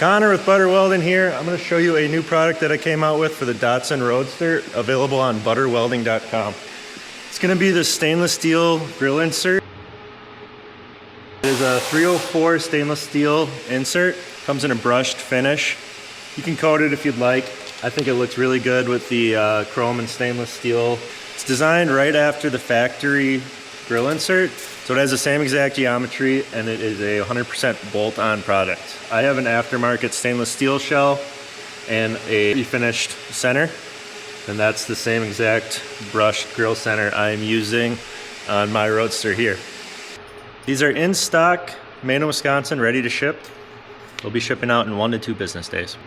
Connor with Butter Welding here. I'm going to show you a new product that I came out with for the Datsun Roadster, available on butterwelding.com. It's going to be the stainless steel grill insert. It is a 304 stainless steel insert. Comes in a brushed finish. You can coat it if you'd like. I think it looks really good with the chrome and stainless steel. It's designed right after the factory grill insert, so it has the same exact geometry, and it is a 100% bolt-on product. I have an aftermarket stainless steel shell and a refinished center, and that's the same exact brushed grill center I'm using on my Roadster here. These are in stock, made in Wisconsin, ready to ship. They'll be shipping out in 1 to 2 business days.